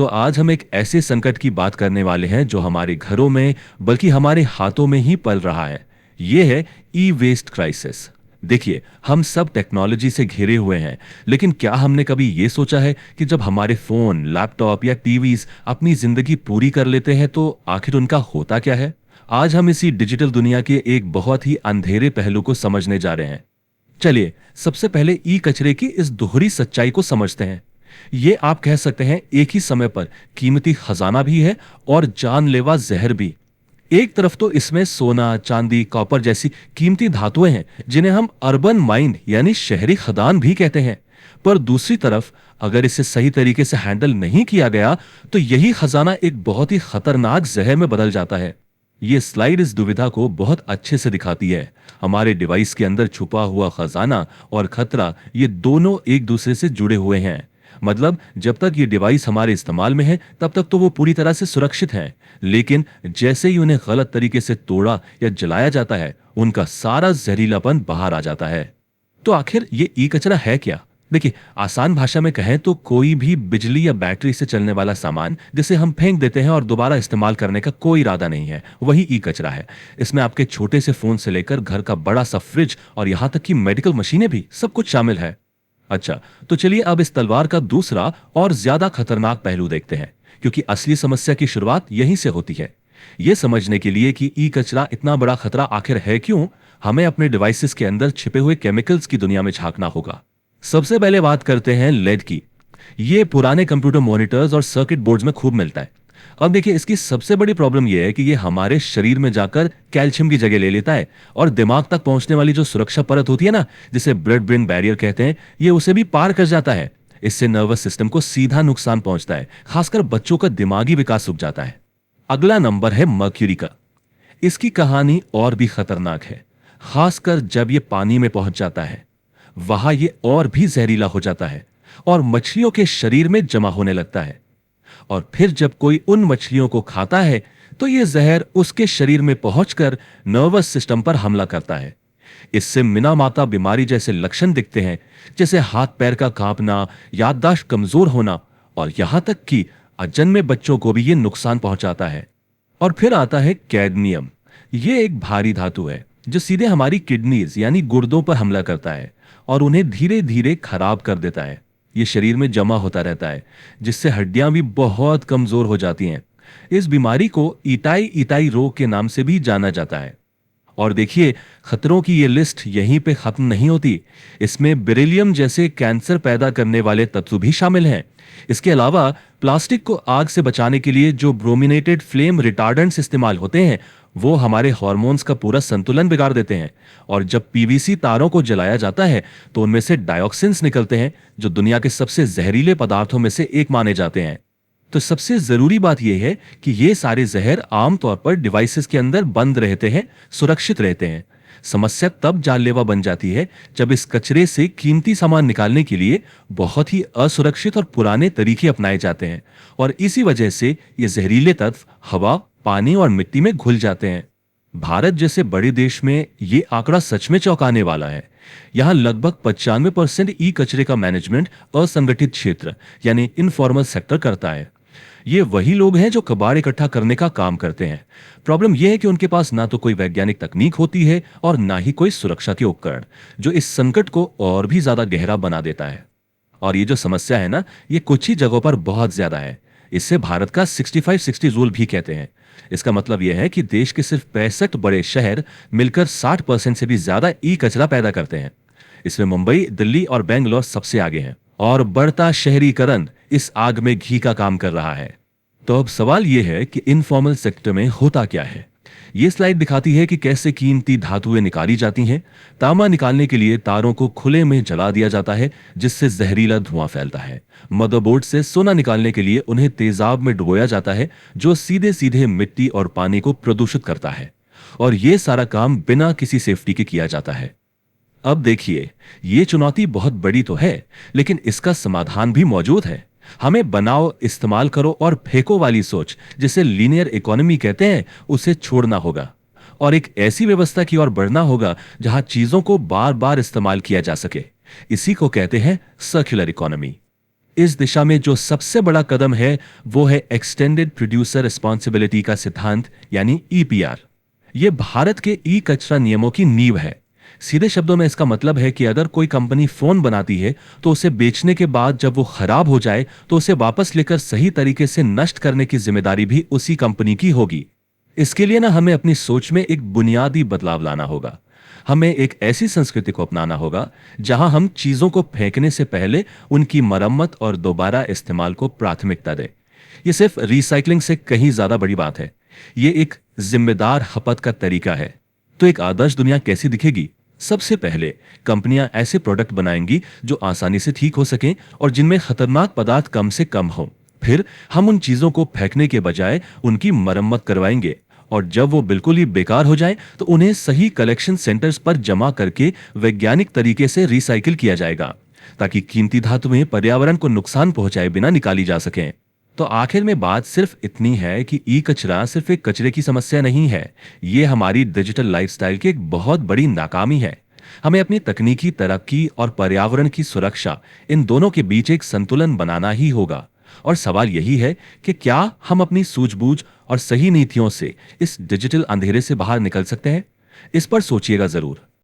तो आज हम एक ऐसे संकट की बात करने वाले हैं जो हमारे घरों में बल्कि हमारे हाथों में ही पल रहा है। ये है ई वेस्ट क्राइसिस। देखिए, हम सब टेक्नोलॉजी से घिरे हुए हैं, लेकिन क्या हमने कभी ये सोचा है कि जब हमारे फोन, लैपटॉप या टीवीज अपनी जिंदगी पूरी कर लेते हैं तो आखिर उनका होता क्या है? आज हम इसी डिजिटल दुनिया के एक बहुत ही अंधेरे पहलू को समझने जा रहे हैं। चलिए, सबसे पहले ई कचरे की इस दोहरी सच्चाई को समझते हैं। ये आप कह सकते हैं एक ही समय पर कीमती खजाना भी है और जानलेवा जहर भी। एक तरफ तो इसमें सोना, चांदी, कॉपर जैसी कीमती धातुएं हैं जिन्हें हम अर्बन माइन यानी शहरी खदान भी कहते हैं। पर दूसरी तरफ अगर इसे सही तरीके से हैंडल नहीं किया गया तो यही खजाना एक बहुत ही खतरनाक जहर में बदल जाता है। ये स्लाइड इस दुविधा को बहुत अच्छे से दिखाती है। हमारे डिवाइस के अंदर छुपा हुआ खजाना और खतरा, ये दोनों एक दूसरे से जुड़े हुए हैं। मतलब जब तक ये डिवाइस हमारे इस्तेमाल में है तब तक तो वो पूरी तरह से सुरक्षित हैं, लेकिन जैसे ही उन्हें गलत तरीके से तोड़ा या जलाया जाता है उनका सारा जहरीलापन बाहर आ जाता है। तो आखिर ये ई कचरा है क्या? देखिए, आसान भाषा में कहें तो कोई भी बिजली या बैटरी से चलने वाला सामान जिसे हम फेंक देते हैं और दोबारा इस्तेमाल करने का कोई इरादा नहीं है, वही ई कचरा है। इसमें आपके छोटे से फोन से लेकर घर का बड़ा सा फ्रिज और यहां तक कि मेडिकल मशीनें भी, सब कुछ शामिल है। अच्छा, तो चलिए अब इस तलवार का दूसरा और ज्यादा खतरनाक पहलू देखते हैं, क्योंकि असली समस्या की शुरुआत यहीं से होती है। यह समझने के लिए कि ई कचरा इतना बड़ा खतरा आखिर है क्यों, हमें अपने डिवाइसेस के अंदर छिपे हुए केमिकल्स की दुनिया में झांकना होगा। सबसे पहले बात करते हैं लेड की। ये पुराने कंप्यूटर मॉनिटर्स और सर्किट बोर्ड्स में खूब मिलता है। अब देखिए, इसकी सबसे बड़ी प्रॉब्लम यह है कि ये हमारे शरीर में जाकर कैल्शियम की जगह ले लेता है और दिमाग तक पहुंचने वाली जो सुरक्षा परत होती है ना, जिसे ब्लड ब्रेन बैरियर कहते हैं, ये उसे भी पार कर जाता है। इससे नर्वस सिस्टम को सीधा नुकसान पहुंचता है, खासकर बच्चों का दिमागी विकास रुक जाता है। अगला नंबर है मर्क्यूरी का। इसकी कहानी और भी खतरनाक है, खासकर जब ये पानी में पहुंच जाता है। वहां ये और भी जहरीला हो जाता है और मछलियों के शरीर में जमा होने लगता है। और फिर जब कोई उन मछलियों को खाता है तो यह जहर उसके शरीर में पहुंचकर नर्वस सिस्टम पर हमला करता है। इससे मिनामाता बीमारी जैसे लक्षण दिखते हैं, जैसे हाथ पैर का कांपना, याददाश्त कमजोर होना और यहां तक कि अजन्मे बच्चों को भी यह नुकसान पहुंचाता है। और फिर आता है कैडमियम। यह एक भारी धातु है जो सीधे हमारी किडनीज यानी गुर्दों पर हमला करता है और उन्हें धीरे धीरे खराब कर देता है। ये शरीर में जमा होता रहता है, जिससे हड्डियां भी बहुत कमजोर हो जाती हैं। इस बीमारी को इटाई इटाई रोग के नाम से भी जाना जाता है। और देखिए, खतरों की ये लिस्ट यहीं पे खत्म नहीं होती। इसमें बेरिलियम जैसे कैंसर पैदा करने वाले तत्व भी शामिल हैं। इसके अलावा प्लास्टिक को आग से बचाने के लिए जो ब्रोमिनेटेड फ्लेम रिटार्डेंट्स इस्तेमाल होते हैं, वो हमारे हार्मोन्स का पूरा संतुलन बिगाड़ देते हैं। और जब पीवीसी तारों को जलाया जाता है तो उनमें से डाइऑक्सिन्स निकलते हैं, जो दुनिया के सबसे जहरीले पदार्थों में से एक माने जाते हैं। तो सबसे जरूरी बात यह है कि ये सारे जहर आमतौर पर डिवाइसेस के अंदर बंद रहते हैं, सुरक्षित रहते हैं। समस्या तब जानलेवा बन जाती है जब इस कचरे से कीमती सामान निकालने के लिए बहुत ही असुरक्षित और पुराने तरीके अपनाए जाते हैं, और इसी वजह से ये जहरीले तत्व हवा, पानी और मिट्टी में घुल जाते हैं। भारत जैसे बड़े देश में ये आंकड़ा सच में चौंकाने वाला है। यहां लगभग 95% ई कचरे का मैनेजमेंट असंगठित क्षेत्र यानी इनफॉर्मल सेक्टर करता है। ये वही लोग हैं जो कबाड़ इकट्ठा करने का काम करते हैं। प्रॉब्लम यह है कि उनके पास ना तो कोई वैज्ञानिक तकनीक होती है और ना ही कोई सुरक्षा के उपकरण, जो इस संकट को और भी ज्यादा गहरा बना देता है। और ये जो समस्या है ना, ये कुछ ही जगहों पर बहुत ज्यादा है। इससे भारत का 65-60 रूल भी कहते हैं। इसका मतलब यह है कि देश के सिर्फ 65 बड़े शहर मिलकर 60% से भी ज्यादा ई कचरा पैदा करते हैं। इसमें मुंबई, दिल्ली और बेंगलोर सबसे आगे हैं, और बढ़ता शहरीकरण इस आग में घी का काम कर रहा है। तो अब सवाल यह है कि इनफॉर्मल सेक्टर में होता क्या है। यह स्लाइड दिखाती है कि कैसे कीमती धातुएं निकाली जाती हैं। तांबा निकालने के लिए तारों को खुले में जला दिया जाता है, जिससे जहरीला धुआं फैलता है। मदरबोर्ड से सोना निकालने के लिए उन्हें तेजाब में डुबोया जाता है, जो सीधे सीधे मिट्टी और पानी को प्रदूषित करता है। और यह सारा काम बिना किसी सेफ्टी के किया जाता है। अब देखिए, ये चुनौती बहुत बड़ी तो है, लेकिन इसका समाधान भी मौजूद है। हमें बनाओ, इस्तेमाल करो और फेंको वाली सोच, जिसे लीनियर इकोनॉमी कहते हैं, उसे छोड़ना होगा और एक ऐसी व्यवस्था की ओर बढ़ना होगा जहां चीजों को बार बार इस्तेमाल किया जा सके। इसी को कहते हैं सर्कुलर इकोनॉमी। इस दिशा में जो सबसे बड़ा कदम है वो है एक्सटेंडेड प्रोड्यूसर रिस्पॉन्सिबिलिटी का सिद्धांत, यानी ईपीआर। ये भारत के ई कचरा नियमों की नींव है। सीधे शब्दों में इसका मतलब है कि अगर कोई कंपनी फोन बनाती है तो उसे बेचने के बाद जब वो खराब हो जाए तो उसे वापस लेकर सही तरीके से नष्ट करने की जिम्मेदारी भी उसी कंपनी की होगी। इसके लिए ना हमें अपनी सोच में एक बुनियादी बदलाव लाना होगा। हमें एक ऐसी संस्कृति को अपनाना होगा जहां हम चीजों को फेंकने से पहले उनकी मरम्मत और दोबारा इस्तेमाल को प्राथमिकता दें। यह सिर्फ रिसाइकलिंग से कहीं ज्यादा बड़ी बात है। ये एक जिम्मेदार खपत का तरीका है। तो एक आदर्श दुनिया कैसी दिखेगी? सबसे पहले कंपनियां ऐसे प्रोडक्ट बनाएंगी जो आसानी से ठीक हो सकें और जिनमें खतरनाक पदार्थ कम से कम हो। फिर हम उन चीजों को फेंकने के बजाय उनकी मरम्मत करवाएंगे, और जब वो बिल्कुल ही बेकार हो जाए तो उन्हें सही कलेक्शन सेंटर्स पर जमा करके वैज्ञानिक तरीके से रिसाइकिल किया जाएगा, ताकि कीमती धातुएं पर्यावरण को नुकसान पहुंचाए बिना निकाली जा सकें। तो आखिर में बात सिर्फ इतनी है कि ई कचरा सिर्फ एक कचरे की समस्या नहीं है, ये हमारी डिजिटल लाइफस्टाइल की एक बहुत बड़ी नाकामी है। हमें अपनी तकनीकी तरक्की और पर्यावरण की सुरक्षा, इन दोनों के बीच एक संतुलन बनाना ही होगा। और सवाल यही है कि क्या हम अपनी सूझबूझ और सही नीतियों से इस डिजिटल अंधेरे से बाहर निकल सकते हैं? इस पर सोचिएगा जरूर।